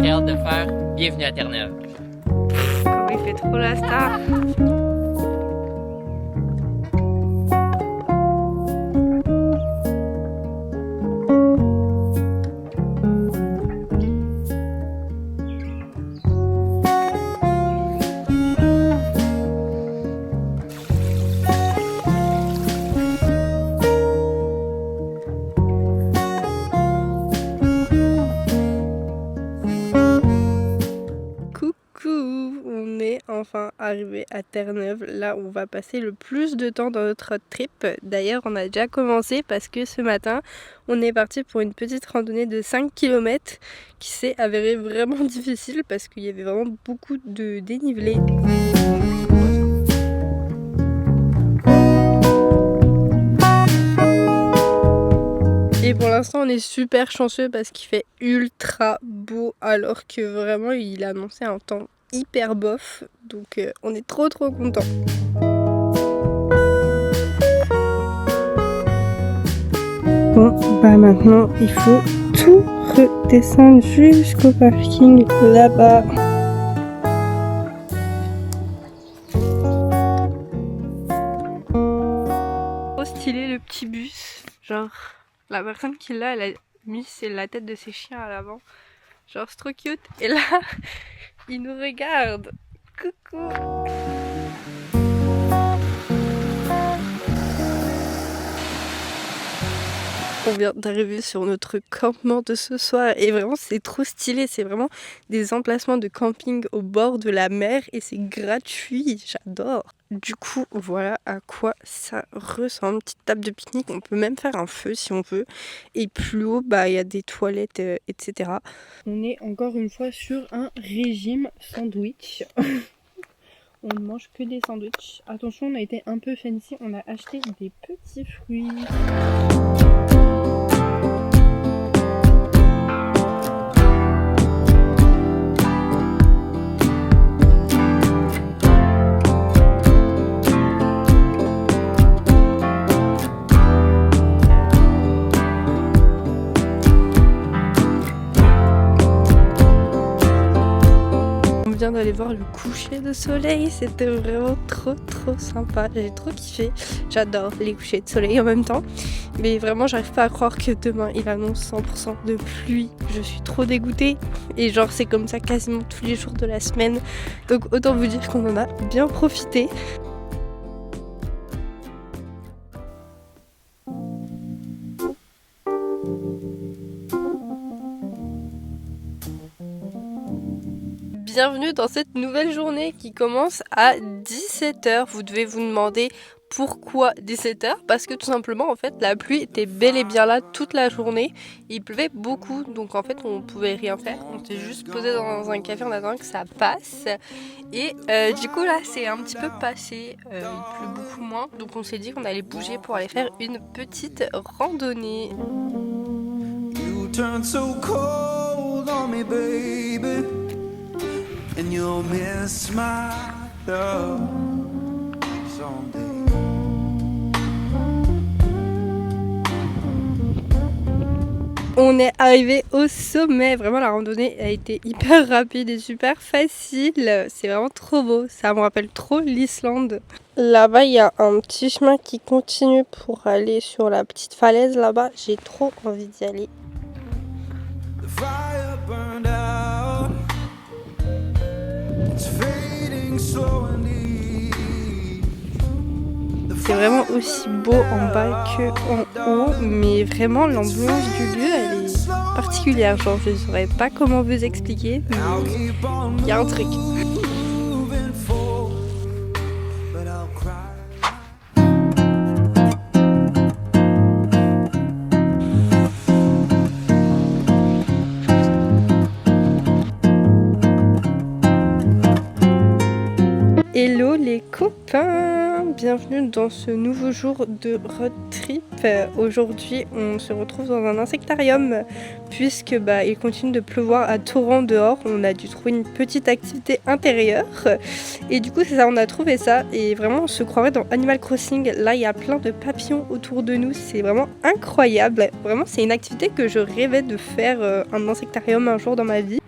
très hâte de faire. Bienvenue à Terre-Neuve. Comment il fait trop la star. On est enfin arrivé à Terre-Neuve, là où on va passer le plus de temps dans notre road trip. D'ailleurs on a déjà commencé parce que ce matin on est parti pour une petite randonnée de 5 km qui s'est avérée vraiment difficile parce qu'il y avait vraiment beaucoup de dénivelé. Et pour l'instant on est super chanceux parce qu'il fait ultra beau alors que vraiment il a annoncé un temps hyper bof, donc on est trop contents. Bon bah maintenant il faut tout redescendre jusqu'au parking là-bas. Trop stylé le petit bus, genre la personne qui l'a, elle a mis la tête de ses chiens à l'avant, genre c'est trop cute. Et là il nous regarde. Coucou. On vient d'arriver sur notre campement de ce soir et vraiment c'est trop stylé, c'est vraiment des emplacements de camping au bord de la mer et c'est gratuit, j'adore. Du coup voilà à quoi ça ressemble, petite table de pique-nique, on peut même faire un feu si on veut et plus haut bah il y a des toilettes etc. On est encore une fois sur un régime sandwich. On ne mange que des sandwichs. Attention, on a été un peu fancy, on a acheté des petits fruits. D'aller voir le coucher de soleil, c'était vraiment trop sympa, j'ai trop kiffé, j'adore les couchers de soleil en même temps, mais vraiment j'arrive pas à croire que demain il annonce 100% de pluie, je suis trop dégoûtée et genre c'est comme ça quasiment tous les jours de la semaine, donc autant vous dire qu'on en a bien profité. Bienvenue dans cette nouvelle journée qui commence à 17 h. Vous devez vous demander pourquoi 17 h, parce que tout simplement en fait la pluie était bel et bien là toute la journée. Il pleuvait beaucoup donc en fait on pouvait rien faire. On s'est juste posé dans un café en attendant que ça passe. Et du coup là c'est un petit peu passé, il pleut beaucoup moins. Donc on s'est dit qu'on allait bouger pour aller faire une petite randonnée. You turn so cold on me, baby. And you'll miss my love someday. On est arrivé au sommet, vraiment la randonnée a été hyper rapide et super facile, c'est vraiment trop beau, ça me rappelle trop l'Islande. Là-bas il y a un petit chemin qui continue pour aller sur la petite falaise là-bas, j'ai trop envie d'y aller. C'est vraiment aussi beau en bas que en haut, mais vraiment l'ambiance du lieu elle est particulière, genre je ne saurais pas comment vous expliquer, mais il y a un truc. Hello les copains, bienvenue dans ce nouveau jour de road trip. Aujourd'hui on se retrouve dans un insectarium puisque il continue de pleuvoir à torrent dehors. On a dû trouver une petite activité intérieure et du coup c'est ça, on a trouvé ça et vraiment on se croirait dans Animal Crossing. Là il y a plein de papillons autour de nous, c'est vraiment incroyable. Vraiment c'est une activité que je rêvais de faire, un insectarium un jour dans ma vie.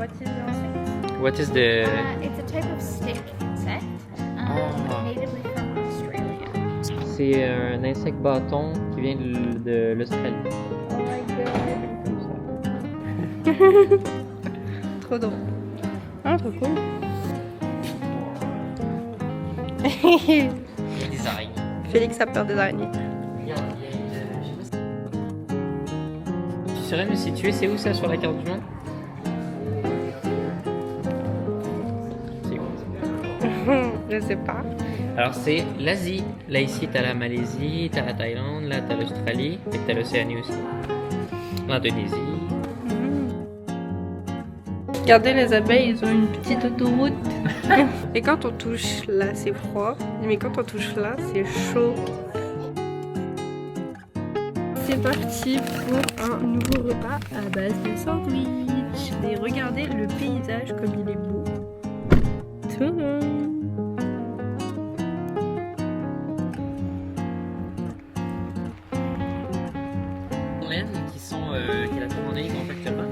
what is the insect? What is the... It's a type of stick insect, natively from Australia. C'est un insecte bâton qui vient de l'Australie. Oh my god. Trop drôle. Ah, trop cool. Des araignées. Félix a peur des araignées. Tu saurais me situer, c'est où ça sur la carte du monde? C'est où? Je sais pas. Alors c'est l'Asie. Là ici t'as la Malaisie, t'as la Thaïlande, là t'as l'Australie et t'as l'Océanie aussi. L'Indonésie. Regardez les abeilles, ils ont une petite autoroute. Et quand on touche là, c'est froid. Mais quand on touche là, c'est chaud. C'est parti pour un nouveau repas à base de sandwich. Et regardez le paysage comme il est beau. Tadam! Qui est la randonnée qu'on fait actuellement,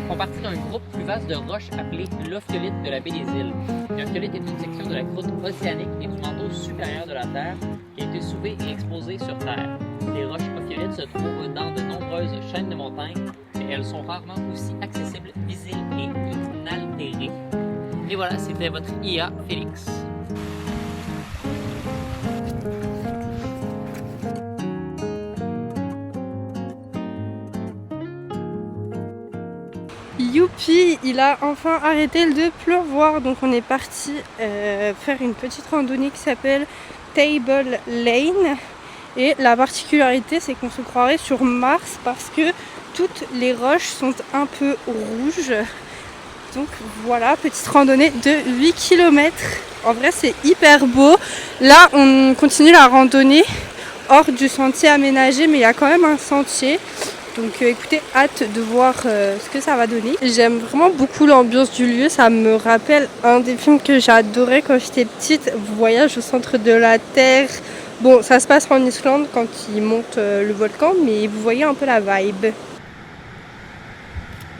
font partie d'un groupe plus vaste de roches appelé l'ophiolite de la baie des îles. L'ophiolite est une section de la croûte océanique et du manteau supérieur de la Terre qui a été soulevée et exposée sur Terre. Les roches ophiolites se trouvent dans de nombreuses chaînes de montagnes, mais elles sont rarement aussi accessibles, visibles et inaltérées. Et voilà, c'était votre IA Félix. Youpi, il a enfin arrêté de pleuvoir, donc on est parti faire une petite randonnée qui s'appelle Table Lane. Et la particularité, c'est qu'on se croirait sur Mars parce que toutes les roches sont un peu rouges. Donc voilà, petite randonnée de 8 km. En vrai, c'est hyper beau. Là, on continue la randonnée hors du sentier aménagé, mais il y a quand même un sentier. Donc écoutez, hâte de voir ce que ça va donner. J'aime vraiment beaucoup l'ambiance du lieu, ça me rappelle un des films que j'adorais quand j'étais petite, Voyage au centre de la Terre. Bon, ça se passe en Islande quand ils montent le volcan, mais vous voyez un peu la vibe.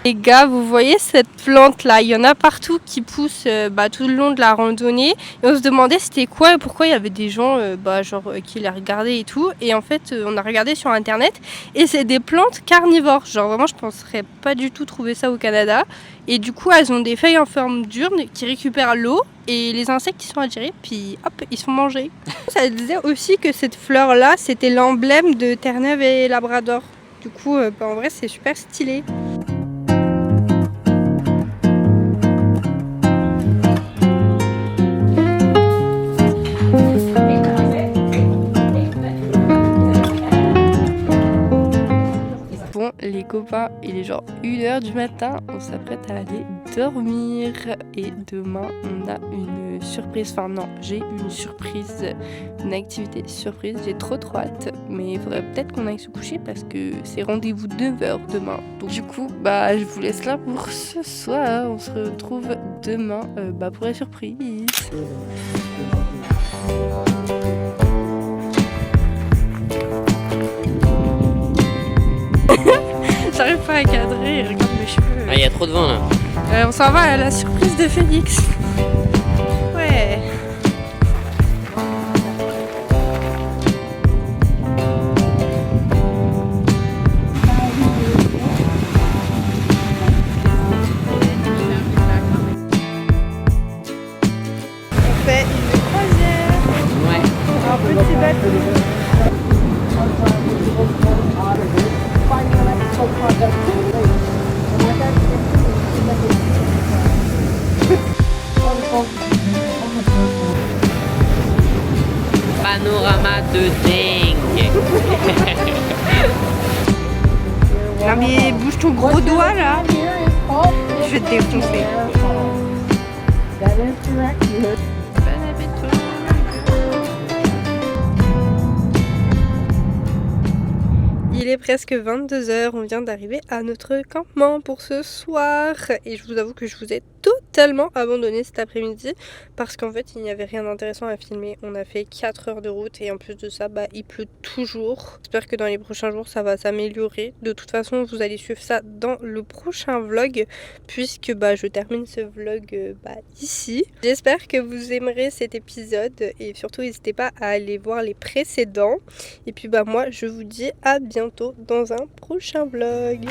Les gars, vous voyez cette plante là, il y en a partout qui poussent tout le long de la randonnée. Et on se demandait c'était quoi et pourquoi il y avait des gens qui les regardaient et tout. Et en fait, on a regardé sur internet et c'est des plantes carnivores. Genre vraiment, je penserais pas du tout trouver ça au Canada. Et du coup, elles ont des feuilles en forme d'urne qui récupèrent l'eau et les insectes qui sont attirés, puis hop, ils se font manger. Ça disait aussi que cette fleur là, c'était l'emblème de Terre-Neuve et Labrador. Du coup, en vrai, c'est super stylé. Les copains, il est genre 1h du matin, on s'apprête à aller dormir et demain on a une surprise, enfin non, j'ai une surprise, une activité surprise, j'ai trop hâte, mais il faudrait peut-être qu'on aille se coucher parce que c'est rendez-vous 9h demain. Donc du coup, je vous laisse là pour ce soir, on se retrouve demain pour la surprise. J'arrive pas à cadrer, regarde mes cheveux. Ah, il y a trop de vent là. On s'en va à la surprise de Félix. Ouais. On fait une croisière. Ouais. Un petit bateau. Panorama de dingue. Non mais bouge ton gros doigt là. Je vais te défoncer. Il est presque 22h, on vient d'arriver à notre campement pour ce soir et je vous avoue que je vous ai tout tellement abandonné cet après-midi parce qu'en fait il n'y avait rien d'intéressant à filmer. On a fait 4 heures de route et en plus de ça il pleut toujours. J'espère que dans les prochains jours ça va s'améliorer. De toute façon vous allez suivre ça dans le prochain vlog puisque je termine ce vlog ici. J'espère que vous aimerez cet épisode et surtout n'hésitez pas à aller voir les précédents. Et puis moi je vous dis à bientôt dans un prochain vlog.